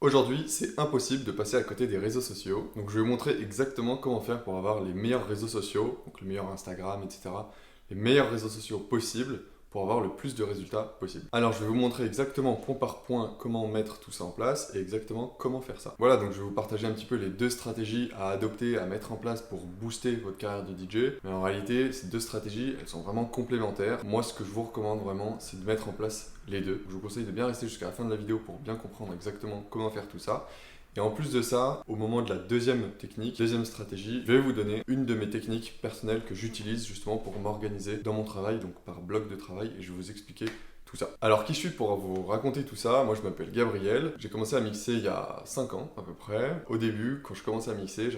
Aujourd'hui, c'est impossible de passer à côté des réseaux sociaux. Donc, je vais vous montrer exactement comment faire pour avoir les meilleurs réseaux sociaux, donc le meilleur Instagram, etc. Les meilleurs réseaux sociaux possibles pour avoir le plus de résultats possible. Alors, je vais vous montrer exactement point par point comment mettre tout ça en place et exactement comment faire ça. Voilà, donc je vais vous partager un petit peu les deux stratégies à adopter, à mettre en place pour booster votre carrière de DJ. Mais en réalité, ces deux stratégies, elles sont vraiment complémentaires. Moi, ce que je vous recommande vraiment, c'est de mettre en place les deux. Je vous conseille de bien rester jusqu'à la fin de la vidéo pour bien comprendre exactement comment faire tout ça. Et en plus de ça, au moment de la deuxième technique, deuxième stratégie, je vais vous donner une de mes techniques personnelles que j'utilise justement pour m'organiser dans mon travail, donc par bloc de travail, et je vais vous expliquer tout ça. Alors qui je suis pour vous raconter tout ça? Moi je m'appelle Gabriel, j'ai commencé à mixer il y a 5 ans à peu près. Au début, quand je commençais à mixer,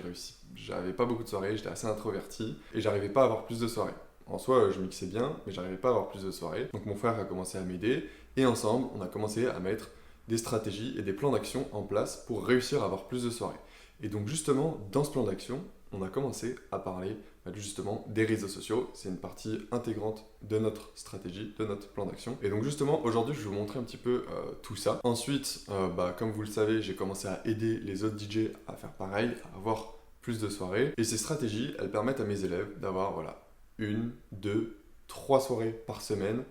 j'avais pas beaucoup de soirées, j'étais assez introverti, et j'arrivais pas à avoir plus de soirées. En soi, je mixais bien, mais j'arrivais pas à avoir plus de soirées. Donc mon frère a commencé à m'aider, et ensemble, on a commencé à mettre des stratégies et des plans d'action en place pour réussir à avoir plus de soirées. Et donc justement, dans ce plan d'action, on a commencé à parler justement des réseaux sociaux. C'est une partie intégrante de notre stratégie, de notre plan d'action. Et donc justement, aujourd'hui, je vais vous montrer un petit peu tout ça. Ensuite, comme vous le savez, j'ai commencé à aider les autres DJ à faire pareil, à avoir plus de soirées. Et ces stratégies, elles permettent à mes élèves d'avoir une, deux, trois soirées par semaine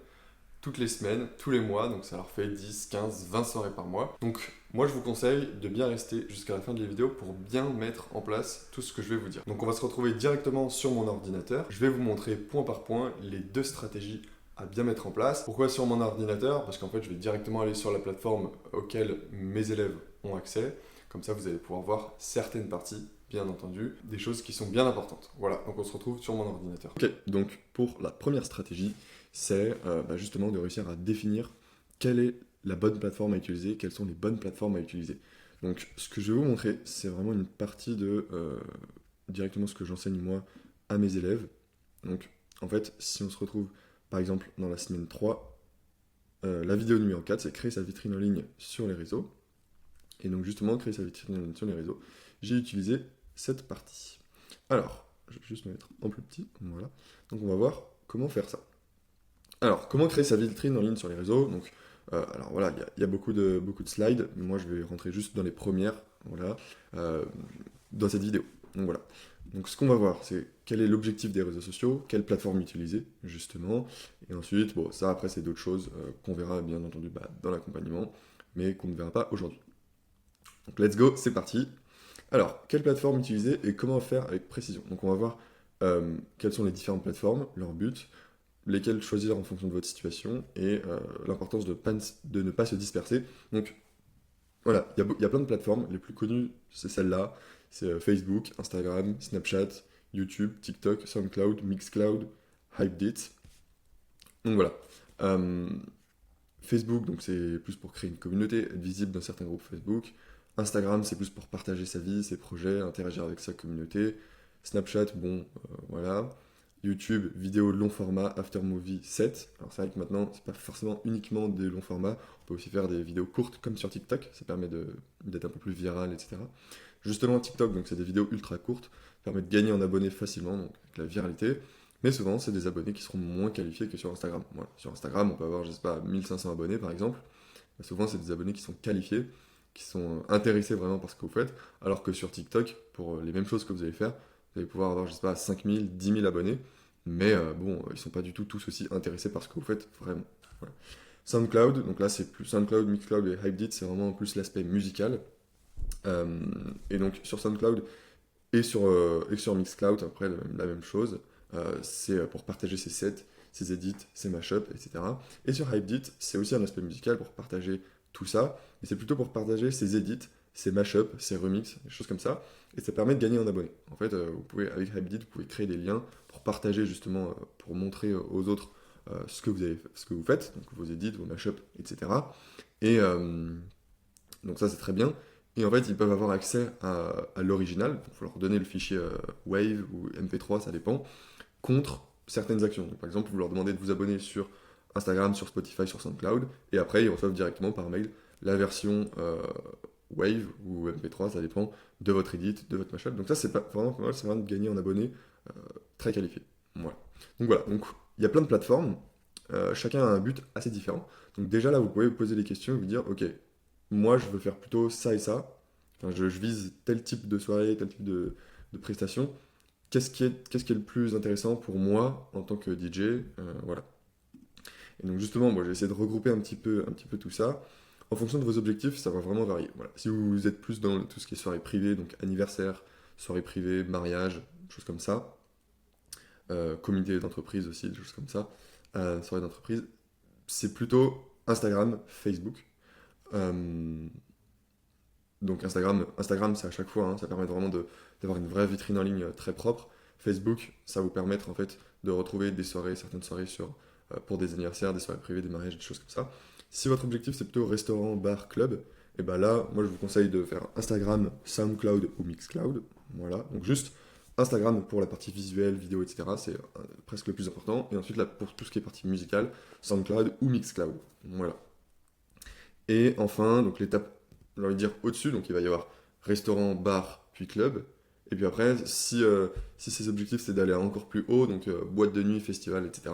toutes les semaines, tous les mois, donc ça leur fait 10, 15, 20 soirées par mois. Donc moi je vous conseille de bien rester jusqu'à la fin de la vidéo pour bien mettre en place tout ce que je vais vous dire. Donc on va se retrouver directement sur mon ordinateur. Je vais vous montrer point par point les deux stratégies à bien mettre en place. Pourquoi sur mon ordinateur? Parce qu'en fait je vais directement aller sur la plateforme auquel mes élèves ont accès. Comme ça vous allez pouvoir voir certaines parties, bien entendu, des choses qui sont bien importantes. Voilà, donc on se retrouve sur mon ordinateur. Ok, donc pour la première stratégie, c'est justement de réussir à définir quelle est la bonne plateforme à utiliser, quelles sont les bonnes plateformes à utiliser. Donc ce que je vais vous montrer, c'est vraiment une partie de directement ce que j'enseigne moi à mes élèves. Donc en fait, si on se retrouve par exemple dans la semaine 3, la vidéo numéro 4, c'est créer sa vitrine en ligne sur les réseaux. Et donc justement, créer sa vitrine en ligne sur les réseaux, j'ai utilisé cette partie. Alors, je vais juste me mettre en plus petit, voilà. Donc on va voir comment faire ça. Alors, comment créer sa vitrine en ligne sur les réseaux? Donc, alors voilà, il y a beaucoup de slides, mais moi je vais rentrer juste dans les premières, voilà, euh, dans cette vidéo. Donc voilà. Donc ce qu'on va voir, c'est quel est l'objectif des réseaux sociaux, quelle plateforme utiliser, justement, et ensuite, bon, ça après c'est d'autres choses qu'on verra bien entendu dans l'accompagnement, mais qu'on ne verra pas aujourd'hui. Donc let's go, c'est parti. Alors, quelle plateforme utiliser et comment faire avec précision? Donc on va voir quelles sont les différentes plateformes, leur but, lesquels choisir en fonction de votre situation et l'importance de ne pas se disperser. Donc voilà, il y a plein de plateformes. Les plus connues, c'est celle-là. C'est Facebook, Instagram, Snapchat, YouTube, TikTok, SoundCloud, Mixcloud, Hypedit. Donc voilà. Euh, Facebook, donc c'est plus pour créer une communauté, être visible dans certains groupes Facebook. Instagram, c'est plus pour partager sa vie, ses projets, interagir avec sa communauté. Snapchat, bon, voilà. YouTube, vidéo long format, Aftermovie 7. Alors c'est vrai que maintenant, c'est pas forcément uniquement des longs formats, on peut aussi faire des vidéos courtes comme sur TikTok, ça permet d'être un peu plus viral, etc. Justement, TikTok, donc c'est des vidéos ultra courtes, permet de gagner en abonnés facilement, donc avec la viralité. Mais souvent, c'est des abonnés qui seront moins qualifiés que sur Instagram. Voilà. Sur Instagram, on peut avoir, je sais pas, 1500 abonnés par exemple. Mais souvent, c'est des abonnés qui sont qualifiés, qui sont intéressés vraiment par ce que vous faites. Alors que sur TikTok, pour les mêmes choses que vous allez faire, vous allez pouvoir avoir, je sais pas, 5000, 10 000 abonnés. Mais bon, ils sont pas du tout tous aussi intéressés par ce que vous faites, vraiment. Voilà. SoundCloud, donc là, c'est plus SoundCloud, Mixcloud et Hypedit, c'est vraiment plus l'aspect musical. Et donc, sur SoundCloud, et sur Mixcloud, après, la même chose. C'est pour partager ses sets, ses edits, ses mashups, etc. Et sur Hypedit, c'est aussi un aspect musical pour partager tout ça, mais c'est plutôt pour partager ses edits, ses mashups, ses remixes, des choses comme ça, et ça permet de gagner en abonnés. En fait, vous pouvez, avec Hypedit, vous pouvez créer des liens pour partager justement, pour montrer aux autres ce que vous faites, donc vos edits, vos mashups, etc. Et donc ça, c'est très bien. Et en fait, ils peuvent avoir accès à l'original, il faut leur donner le fichier Wave ou MP3, ça dépend, contre certaines actions. Donc, par exemple, vous leur demandez de vous abonner sur Instagram, sur Spotify, sur SoundCloud, et après, ils reçoivent directement par mail la version Wave ou MP3, ça dépend de votre edit, de votre mashup. Donc ça, c'est pas vraiment pas mal, c'est vraiment de gagner en abonnés très qualifiés. Voilà. Donc il y a plein de plateformes, chacun a un but assez différent. Donc déjà là, vous pouvez vous poser des questions et vous dire, ok, moi je veux faire plutôt ça et ça. Enfin, je vise tel type de soirée, tel type de prestation. Qu'est-ce qui est le plus intéressant pour moi en tant que DJ? Voilà. Et donc justement, moi j'ai essayé de regrouper un petit peu tout ça. En fonction de vos objectifs, ça va vraiment varier. Voilà. Si vous êtes plus dans tout ce qui est soirée privée, donc anniversaire, soirée privée, mariage, choses comme ça, comité d'entreprise aussi, des choses comme ça, soirée d'entreprise, c'est plutôt Instagram, Facebook. Euh, donc Instagram c'est à chaque fois, hein, ça permet vraiment d'avoir une vraie vitrine en ligne très propre. Facebook, ça va vous permettre en fait de retrouver des soirées, certaines soirées pour des anniversaires, des soirées privées, des mariages, des choses comme ça. Si votre objectif c'est plutôt restaurant, bar, club, et ben là, moi je vous conseille de faire Instagram, SoundCloud ou Mixcloud. Voilà, donc juste Instagram pour la partie visuelle, vidéo, etc. C'est presque le plus important. Et ensuite là, pour tout ce qui est partie musicale, SoundCloud ou Mixcloud. Voilà. Et enfin, donc l'étape, j'ai envie de dire au-dessus, donc il va y avoir restaurant, bar, puis club. Et puis après, si ces objectifs c'est d'aller encore plus haut, donc boîte de nuit, festival, etc.,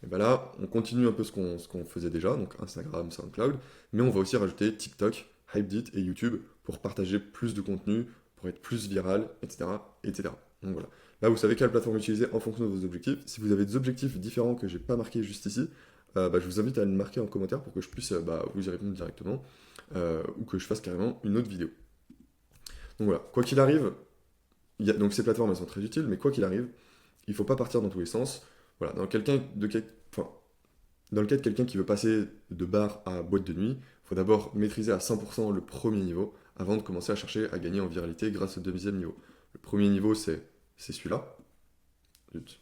et ben là, on continue un peu ce qu'on faisait déjà, donc Instagram, SoundCloud, mais on va aussi rajouter TikTok, Hypedit et YouTube pour partager plus de contenu, pour être plus viral, etc., etc. Donc voilà. Là, vous savez quelle plateforme utiliser en fonction de vos objectifs. Si vous avez des objectifs différents que j'ai pas marqués juste ici, je vous invite à le marquer en commentaire pour que je puisse vous y répondre directement ou que je fasse carrément une autre vidéo. Donc voilà, quoi qu'il arrive, donc ces plateformes elles sont très utiles, mais quoi qu'il arrive, il ne faut pas partir dans tous les sens. Voilà, enfin, dans le cas de quelqu'un qui veut passer de bar à boîte de nuit, il faut d'abord maîtriser à 100% le premier niveau avant de commencer à chercher à gagner en viralité grâce au deuxième niveau. Le premier niveau c'est celui-là. Zut.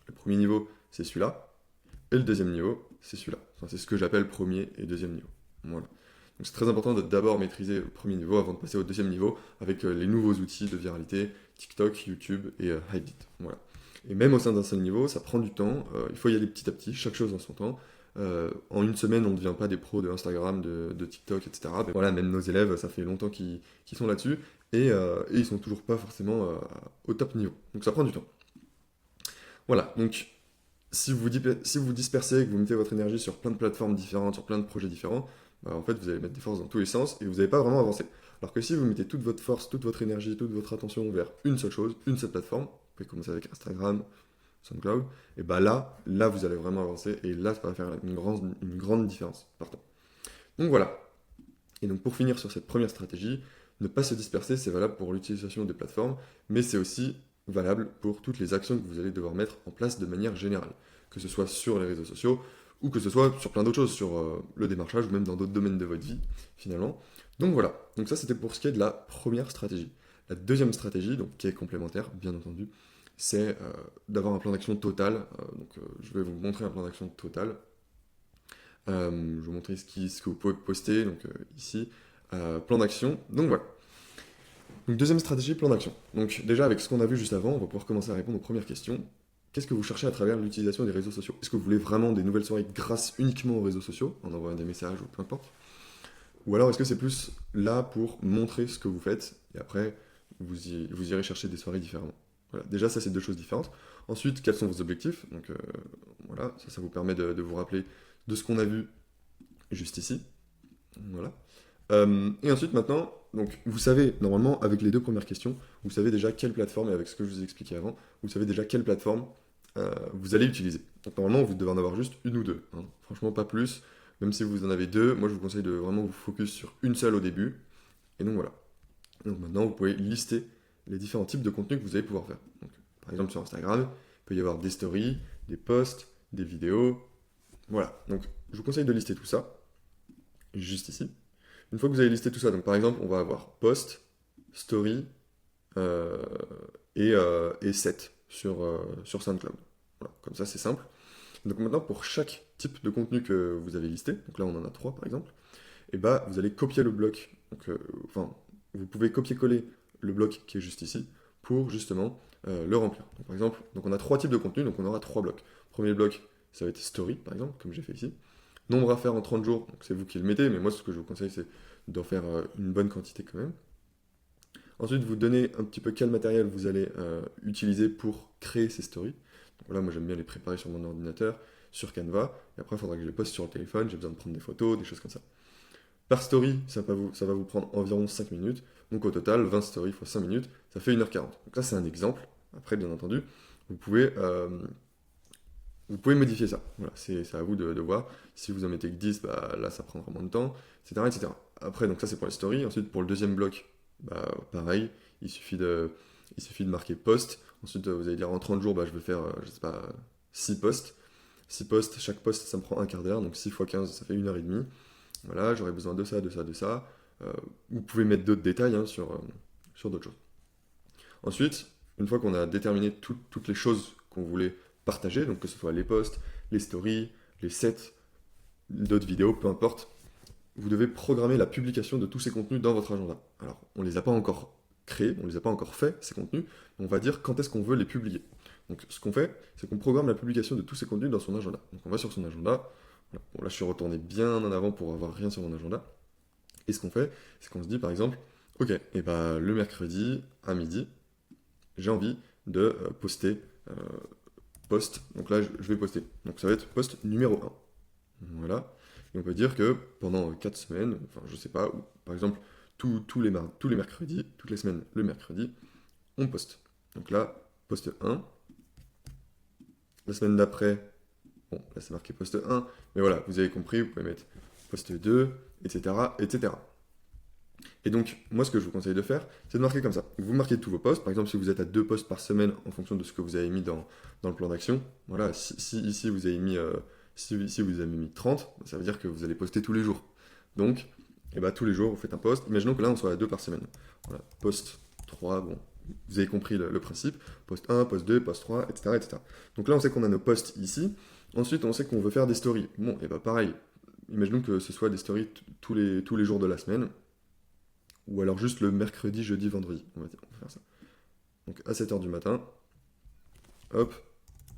Le premier niveau c'est celui-là. Et le deuxième niveau, c'est celui-là. Enfin, c'est ce que j'appelle premier et deuxième niveau. Voilà. Donc c'est très important de d'abord maîtriser le premier niveau avant de passer au deuxième niveau avec les nouveaux outils de viralité, TikTok, YouTube et Hypebeat. Voilà. Et même au sein d'un seul niveau, ça prend du temps, il faut y aller petit à petit, chaque chose en son temps. En une semaine, on ne devient pas des pros de Instagram, de TikTok, etc. Mais voilà, même nos élèves, ça fait longtemps qu'ils sont là-dessus et ils sont toujours pas forcément au top niveau. Donc ça prend du temps. Voilà, donc si vous dispersez, que vous mettez votre énergie sur plein de plateformes différentes, sur plein de projets différents, en fait, vous allez mettre des forces dans tous les sens et vous n'allez pas vraiment avancer. Alors que si vous mettez toute votre force, toute votre énergie, toute votre attention vers une seule chose, une seule plateforme, vous pouvez commencer avec Instagram, SoundCloud, et là, vous allez vraiment avancer et là, ça va faire une grande différence. Partant. Donc voilà. Et donc pour finir sur cette première stratégie, ne pas se disperser, c'est valable pour l'utilisation des plateformes, mais c'est aussi valable pour toutes les actions que vous allez devoir mettre en place de manière générale, que ce soit sur les réseaux sociaux ou que ce soit sur plein d'autres choses, sur le démarchage ou même dans d'autres domaines de votre vie finalement. Donc voilà, donc ça c'était pour ce qui est de la première stratégie. La deuxième stratégie, donc qui est complémentaire bien entendu, c'est d'avoir un plan d'action total. Je vais vous montrer un plan d'action total. Je vais vous montrer ce que vous pouvez poster donc, ici. Plan d'action. Donc voilà. Donc deuxième stratégie, plan d'action. Donc déjà avec ce qu'on a vu juste avant, on va pouvoir commencer à répondre aux premières questions. Qu'est-ce que vous cherchez à travers l'utilisation des réseaux sociaux? Est-ce que vous voulez vraiment des nouvelles soirées grâce uniquement aux réseaux sociaux, en envoyant des messages ou peu importe? Ou alors est-ce que c'est plus là pour montrer ce que vous faites et après vous irez chercher des soirées différemment? Voilà. Déjà ça c'est deux choses différentes. Ensuite, quels sont vos objectifs? Donc voilà, ça vous permet de vous rappeler de ce qu'on a vu juste ici. Voilà. Et ensuite, maintenant, donc, vous savez, normalement, avec les deux premières questions, vous savez déjà quelle plateforme, et avec ce que je vous ai expliqué avant, vous savez déjà quelle plateforme vous allez utiliser. Donc, normalement, vous devez en avoir juste une ou deux, hein. Franchement, pas plus. Même si vous en avez deux, moi, je vous conseille de vraiment vous focus sur une seule au début. Et donc, voilà. Donc, maintenant, vous pouvez lister les différents types de contenus que vous allez pouvoir faire. Donc, par exemple, sur Instagram, il peut y avoir des stories, des posts, des vidéos. Voilà. Donc, je vous conseille de lister tout ça, juste ici. Une fois que vous avez listé tout ça, donc par exemple, on va avoir post, story euh, et set sur SoundCloud. Voilà, comme ça, c'est simple. Donc maintenant, pour chaque type de contenu que vous avez listé, donc là on en a trois par exemple, et vous allez copier le bloc. Donc, enfin, vous pouvez copier-coller le bloc qui est juste ici pour justement le remplir. Donc, par exemple, donc on a trois types de contenu, donc on aura trois blocs. Premier bloc, ça va être story par exemple, comme j'ai fait ici. Nombre à faire en 30 jours, donc c'est vous qui le mettez, mais moi ce que je vous conseille c'est d'en faire une bonne quantité quand même. Ensuite, vous donnez un petit peu quel matériel vous allez utiliser pour créer ces stories. Donc voilà, moi j'aime bien les préparer sur mon ordinateur, sur Canva, et après il faudra que je les poste sur le téléphone, j'ai besoin de prendre des photos, des choses comme ça. Par story, ça va vous prendre environ 5 minutes. Donc au total, 20 stories fois 5 minutes, ça fait 1h40. Donc là, c'est un exemple. Après, bien entendu, vous pouvez, euh, vous pouvez modifier ça. Voilà, c'est à vous de voir. Si vous en mettez que 10, bah, là, ça prendra moins de temps, etc., etc. Après, donc ça, c'est pour les stories. Ensuite, pour le deuxième bloc, bah, pareil, il suffit de marquer post. Ensuite, vous allez dire en 30 jours, bah, je vais faire, je sais pas, 6 posts. 6 posts, chaque post, ça me prend un quart d'heure. Donc 6 fois 15, ça fait 1h30. Voilà, j'aurais besoin de ça, de ça, de ça. Vous pouvez mettre d'autres détails hein, sur d'autres choses. Ensuite, une fois qu'on a déterminé toutes les choses qu'on voulait partager, donc que ce soit les posts, les stories, les sets, d'autres vidéos, peu importe, vous devez programmer la publication de tous ces contenus dans votre agenda. Alors, on ne les a pas encore créés, on ne les a pas encore faits, ces contenus, mais on va dire quand est-ce qu'on veut les publier. Donc, ce qu'on fait, c'est qu'on programme la publication de tous ces contenus dans son agenda. Donc, on va sur son agenda. Voilà. Bon, là, je suis retourné bien en avant pour avoir rien sur mon agenda. Et ce qu'on fait, c'est qu'on se dit par exemple, ok, et bah, le mercredi à midi, j'ai envie de poster euh, post. Donc là, je vais poster. Donc ça va être post numéro 1. Voilà. Et on peut dire que pendant 4 semaines, enfin je sais pas, ou, par exemple, tous les mercredis, toutes les semaines, le mercredi, on poste. Donc là, post 1. La semaine d'après, bon, là c'est marqué post 1, mais voilà, vous avez compris, vous pouvez mettre post 2, etc., etc. Et donc, moi, ce que je vous conseille de faire, c'est de marquer comme ça. Vous marquez tous vos posts. Par exemple, si vous êtes à 2 posts par semaine en fonction de ce que vous avez mis dans le plan d'action, voilà, si ici vous avez mis, si vous avez mis 30, ça veut dire que vous allez poster tous les jours. Donc, et bah, tous les jours, vous faites un post. Imaginons que là, on soit à 2 par semaine. Voilà, post 3, bon, vous avez compris le principe. Post 1, post 2, post 3, etc., etc. Donc là, on sait qu'on a nos posts ici. Ensuite, on sait qu'on veut faire des stories. Bon, et bah pareil, imaginons que ce soit des stories tous les jours de la semaine. Ou alors juste le mercredi, jeudi, vendredi. On va faire ça. Donc à 7h du matin, hop,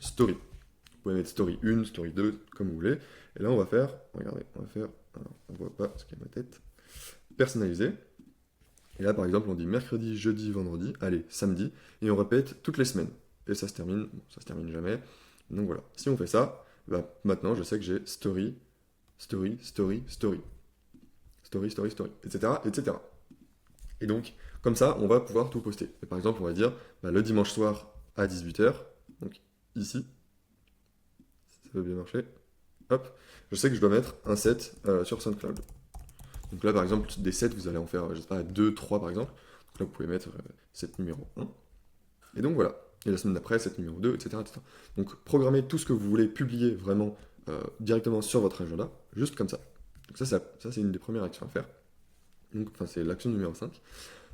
story. Vous pouvez mettre story 1, story 2, comme vous voulez. Et là, on va faire, regardez, on va faire, alors, on voit pas ce qu'il y a ma tête, personnalisé. Et là, par exemple, on dit mercredi, jeudi, vendredi, allez, samedi, et on répète toutes les semaines. Et ça se termine, bon, ça se termine jamais. Donc voilà, si on fait ça, bah, maintenant, je sais que j'ai story, story, story, story, story, story, story, etc., etc. Et donc, comme ça, on va pouvoir tout poster. Et par exemple, on va dire bah, le dimanche soir à 18h, donc ici, si ça veut bien marcher, hop, je sais que je dois mettre un set sur SoundCloud. Donc là, par exemple, des sets, vous allez en faire, je sais pas, 2, 3 par exemple. Donc là, vous pouvez mettre set numéro 1. Et donc voilà. Et la semaine d'après, set numéro 2, etc., etc. Donc programmez tout ce que vous voulez publier vraiment directement sur votre agenda, juste comme ça. Donc ça c'est une des premières actions à faire. Donc, enfin, c'est l'action numéro 5.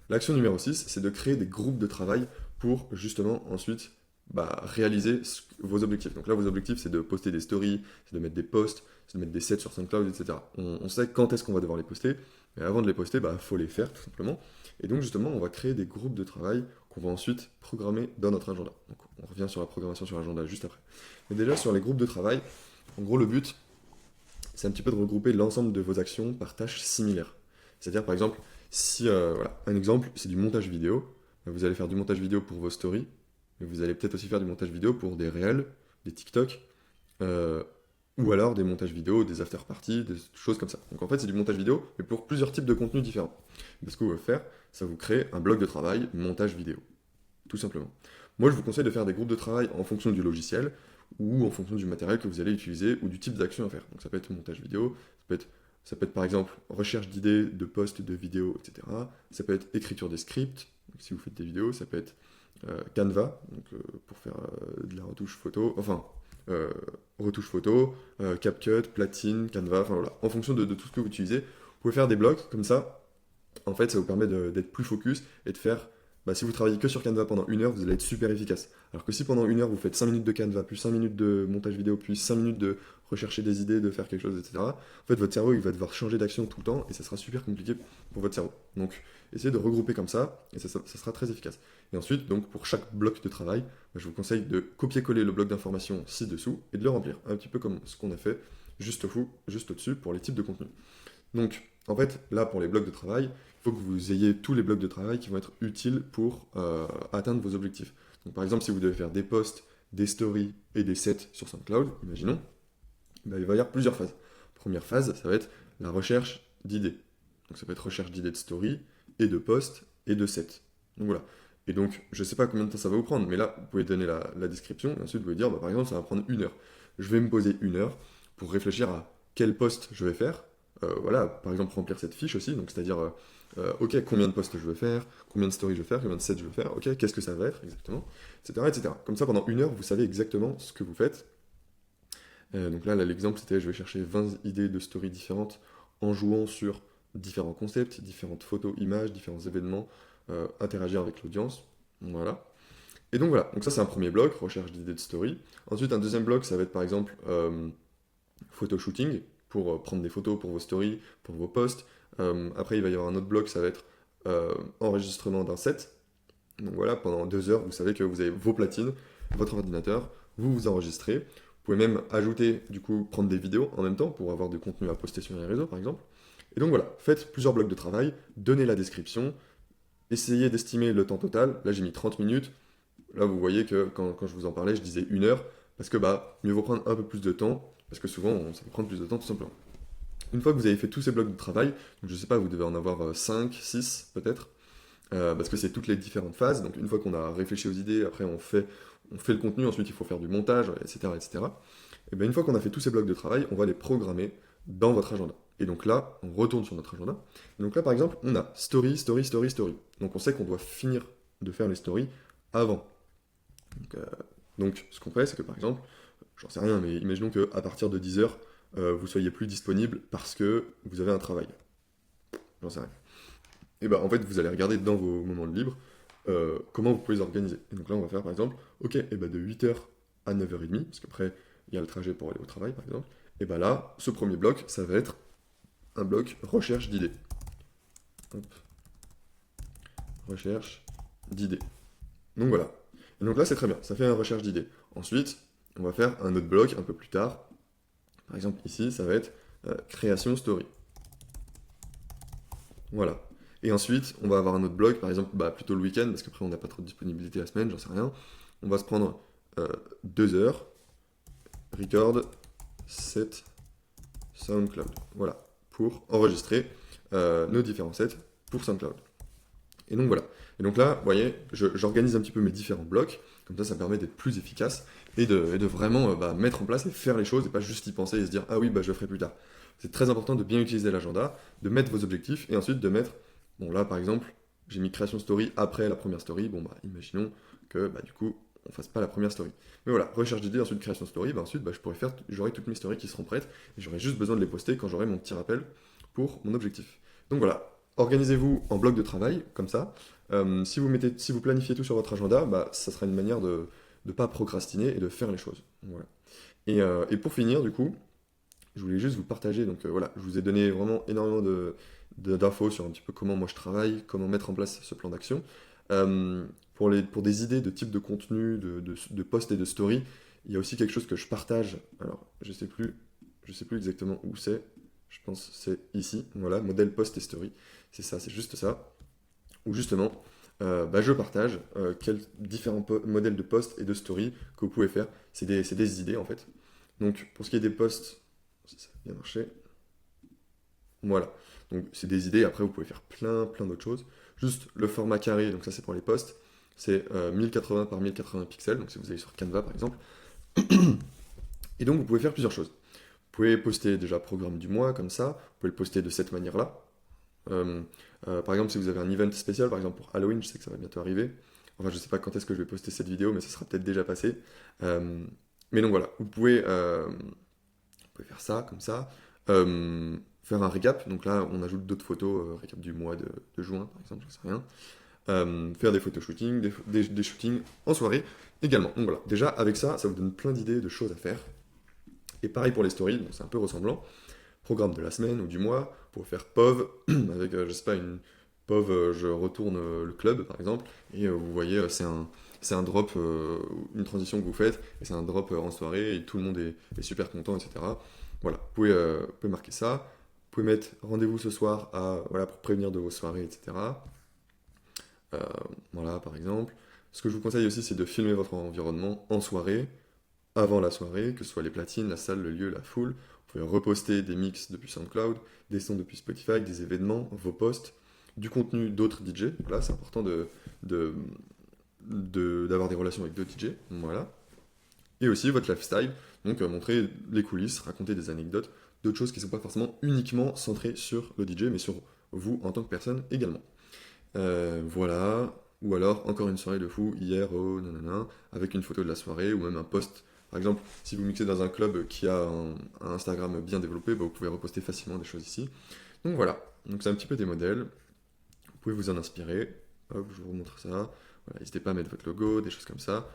L'action numéro 6, c'est de créer des groupes de travail pour justement ensuite bah, réaliser vos objectifs. Donc là, vos objectifs, c'est de poster des stories, c'est de mettre des posts, c'est de mettre des sets sur SoundCloud, etc. On sait quand est-ce qu'on va devoir les poster, mais avant de les poster, il faut les faire tout simplement. Et donc justement, on va créer des groupes de travail qu'on va ensuite programmer dans notre agenda. Donc on revient sur la programmation sur l'agenda juste après. Mais déjà, sur les groupes de travail, en gros, le but, c'est un petit peu de regrouper l'ensemble de vos actions par tâches similaires. C'est-à-dire, par exemple, si, voilà, un exemple, c'est du montage vidéo. Vous allez faire du montage vidéo pour vos stories, mais vous allez peut-être aussi faire du montage vidéo pour des réels, des TikTok, euh, ou alors des montages vidéo, des after parties, des choses comme ça. Donc en fait, c'est du montage vidéo, mais pour plusieurs types de contenus différents. Et ce que vous allez faire, ça vous crée un bloc de travail montage vidéo, tout simplement. Moi, je vous conseille de faire des groupes de travail en fonction du logiciel ou en fonction du matériel que vous allez utiliser ou du type d'action à faire. Donc ça peut être montage vidéo, ça peut être par exemple recherche d'idées, de posts, de vidéos, etc. Ça peut être écriture des scripts, donc si vous faites des vidéos, ça peut être Canva, donc, pour faire de la retouche photo, enfin, retouche photo, CapCut, Platine, Canva, enfin voilà, en fonction de tout ce que vous utilisez, vous pouvez faire des blocs comme ça. En fait, ça vous permet d'être plus focus et de faire. Bah, si vous travaillez que sur Canva pendant 1 heure, vous allez être super efficace. Alors que si pendant 1 heure vous faites 5 minutes de Canva, plus 5 minutes de montage vidéo, plus 5 minutes de rechercher des idées, de faire quelque chose, etc., en fait, votre cerveau il va devoir changer d'action tout le temps et ça sera super compliqué pour votre cerveau. Donc, essayez de regrouper comme ça et ça sera très efficace. Et ensuite, donc, pour chaque bloc de travail, bah, je vous conseille de copier-coller le bloc d'informations ci-dessous et de le remplir. Un petit peu comme ce qu'on a fait juste au-dessus pour les types de contenus. Donc, en fait, là, pour les blocs de travail, il faut que vous ayez tous les blocs de travail qui vont être utiles pour atteindre vos objectifs. Donc, par exemple, si vous devez faire des posts, des stories et des sets sur SoundCloud, imaginons, bah, il va y avoir plusieurs phases. Première phase, ça va être la recherche d'idées. Donc ça peut être recherche d'idées de story, et de posts, et de sets. Donc voilà. Et donc, je ne sais pas combien de temps ça va vous prendre, mais là, vous pouvez donner la description, et ensuite vous pouvez dire, bah, par exemple, ça va prendre 1 heure. Je vais me poser 1 heure pour réfléchir à quel post je vais faire. Voilà, par exemple, remplir cette fiche aussi, donc c'est-à-dire, ok, combien de posts je veux faire, combien de stories je veux faire, combien de sets je veux faire, ok, qu'est-ce que ça va être exactement, etc., etc. Comme ça, pendant 1 heure, vous savez exactement ce que vous faites. Donc là, l'exemple, c'était, je vais chercher 20 idées de stories différentes en jouant sur différents concepts, différentes photos, images, différents événements, interagir avec l'audience. Voilà. Et donc voilà, donc ça c'est un premier bloc, recherche d'idées de story. Ensuite, un deuxième bloc, ça va être par exemple photo shooting, pour prendre des photos pour vos stories, pour vos posts. Après, il va y avoir un autre bloc, ça va être enregistrement d'un set. Donc voilà, pendant 2 heures, vous savez que vous avez vos platines, votre ordinateur, vous vous enregistrez. Vous pouvez même ajouter, du coup, prendre des vidéos en même temps pour avoir du contenu à poster sur les réseaux, par exemple. Et donc voilà, faites plusieurs blocs de travail, donnez la description, essayez d'estimer le temps total. Là, j'ai mis 30 minutes. Là, vous voyez que quand je vous en parlais, je disais 1 heure, parce que bah, mieux vaut prendre un peu plus de temps, parce que souvent, ça peut prendre plus de temps tout simplement. Une fois que vous avez fait tous ces blocs de travail, donc je sais pas, vous devez en avoir 5, 6 peut-être, parce que c'est toutes les différentes phases. Donc une fois qu'on a réfléchi aux idées, après on fait le contenu, ensuite il faut faire du montage, etc. etc. Et bien une fois qu'on a fait tous ces blocs de travail, on va les programmer dans votre agenda. Et donc là, on retourne sur notre agenda. Et donc là, par exemple, on a story, story, story, story. Donc on sait qu'on doit finir de faire les stories avant. Donc, ce qu'on fait, c'est que par exemple, j'en sais rien, mais imaginons qu'à partir de 10 heures, vous soyez plus disponible parce que vous avez un travail. J'en sais rien. Et bah en fait, vous allez regarder dans vos moments de libre comment vous pouvez les organiser. Et donc là, on va faire par exemple, ok, et bah de 8 heures à 9h30, parce qu'après, il y a le trajet pour aller au travail par exemple, et bah là, ce premier bloc, ça va être un bloc recherche d'idées. Hop. Recherche d'idées. Donc voilà. Et donc là, c'est très bien, ça fait une recherche d'idées. Ensuite, on va faire un autre bloc un peu plus tard. Par exemple, ici, ça va être création story. Voilà. Et ensuite, on va avoir un autre bloc, par exemple, bah, plutôt le week-end, parce qu'après, on n'a pas trop de disponibilité la semaine, j'en sais rien. On va se prendre 2 heures, record, set, SoundCloud. Voilà. Pour enregistrer nos différents sets pour SoundCloud. Et donc voilà. Et donc là, vous voyez, j'organise un petit peu mes différents blocs, comme ça permet d'être plus efficace et de vraiment bah, mettre en place et faire les choses et pas juste y penser et se dire ah oui, bah, je le ferai plus tard. C'est très important de bien utiliser l'agenda, de mettre vos objectifs et ensuite de mettre, bon là par exemple, j'ai mis création story après la première story, bon bah imaginons que bah, du coup on fasse pas la première story. Mais voilà, recherche d'idées, ensuite création story, bah, ensuite bah, j'aurai toutes mes stories qui seront prêtes et j'aurai juste besoin de les poster quand j'aurai mon petit rappel pour mon objectif. Donc voilà, organisez-vous en bloc de travail, comme ça. Si vous planifiez tout sur votre agenda, bah, ça sera une manière de ne pas procrastiner et de faire les choses. Voilà. Et pour finir, du coup, je voulais juste vous partager, donc voilà, je vous ai donné vraiment énormément d'infos sur un petit peu comment moi je travaille, comment mettre en place ce plan d'action. Pour des idées de type de contenu, de post et de story, il y a aussi quelque chose que je partage. Alors, je sais plus exactement où c'est. Je pense que c'est ici. Voilà, modèle post et story. C'est ça, c'est juste ça. Où justement, bah, je partage quels différents modèles de post et de story que vous pouvez faire. C'est des idées en fait. Donc, pour ce qui est des posts, si ça a bien marché. Voilà. Donc, c'est des idées. Après, vous pouvez faire plein, plein d'autres choses. Juste le format carré, donc ça c'est pour les posts. C'est 1080 par 1080 pixels. Donc, si vous allez sur Canva par exemple. Et donc, vous pouvez faire plusieurs choses. Vous pouvez poster déjà programme du mois comme ça. Vous pouvez le poster de cette manière-là. Par exemple, si vous avez un event spécial, par exemple pour Halloween, je sais que ça va bientôt arriver. Enfin, je sais pas quand est-ce que je vais poster cette vidéo, mais ça sera peut-être déjà passé. Mais donc voilà, vous pouvez faire ça, comme ça. Faire un récap. Donc là, on ajoute d'autres photos, récap du mois de juin, par exemple, je sais rien. Faire des photoshooting, des shootings en soirée également. Donc voilà, déjà avec ça, ça vous donne plein d'idées, de choses à faire. Et pareil pour les stories, donc c'est un peu ressemblant. Programme de la semaine ou du mois, pour faire POV, avec, je sais pas, une POV, je retourne le club par exemple, et vous voyez, c'est un drop, une transition que vous faites, et c'est un drop en soirée, et tout le monde est super content, etc. Voilà, vous pouvez marquer ça, vous pouvez mettre rendez-vous ce soir voilà, pour prévenir de vos soirées, etc. Voilà, par exemple. Ce que je vous conseille aussi, c'est de filmer votre environnement en soirée, avant la soirée, que ce soit les platines, la salle, le lieu, la foule. Vous pouvez reposter des mix depuis SoundCloud, des sons depuis Spotify, des événements, vos posts, du contenu d'autres DJ. Voilà, c'est important de, d'avoir des relations avec d'autres DJ. Voilà. Et aussi votre lifestyle, donc montrer les coulisses, raconter des anecdotes, d'autres choses qui ne sont pas forcément uniquement centrées sur le DJ, mais sur vous en tant que personne également. Voilà. Ou alors, encore une soirée de fou, hier, oh, nanana, avec une photo de la soirée, ou même un post. Par exemple, si vous mixez dans un club qui a un Instagram bien développé, bah, vous pouvez reposter facilement des choses ici. Donc voilà, donc c'est un petit peu des modèles. Vous pouvez vous en inspirer. Hop, je vous montre ça. Voilà, n'hésitez pas à mettre votre logo, des choses comme ça.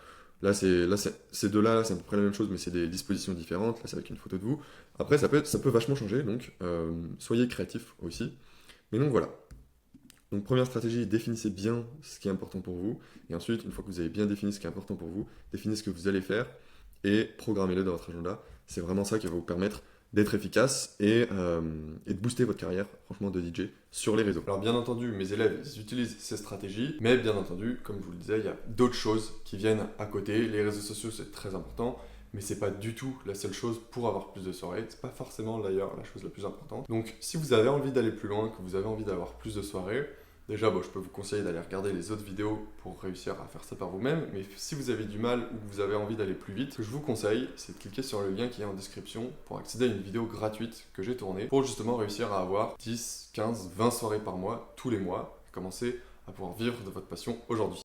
Ces deux-là, c'est à peu près la même chose, mais c'est des dispositions différentes. Là, c'est avec une photo de vous. Après, ça peut vachement changer, donc soyez créatifs aussi. Mais donc voilà. Donc première stratégie, définissez bien ce qui est important pour vous. Et ensuite, une fois que vous avez bien défini ce qui est important pour vous, définissez ce que vous allez faire et programmez-le dans votre agenda. C'est vraiment ça qui va vous permettre d'être efficace et de booster votre carrière, franchement, de DJ sur les réseaux. Alors bien entendu, mes élèves, ils utilisent ces stratégies, mais bien entendu, comme je vous le disais, il y a d'autres choses qui viennent à côté. Les réseaux sociaux, c'est très important, mais c'est pas du tout la seule chose pour avoir plus de soirées. C'est pas forcément d'ailleurs la chose la plus importante. Donc si vous avez envie d'aller plus loin, que vous avez envie d'avoir plus de soirées, déjà, je peux vous conseiller d'aller regarder les autres vidéos pour réussir à faire ça par vous-même. Mais si vous avez du mal ou que vous avez envie d'aller plus vite, ce que je vous conseille, c'est de cliquer sur le lien qui est en description pour accéder à une vidéo gratuite que j'ai tournée pour justement réussir à avoir 10, 15, 20 soirées par mois, tous les mois, et commencer à pouvoir vivre de votre passion aujourd'hui.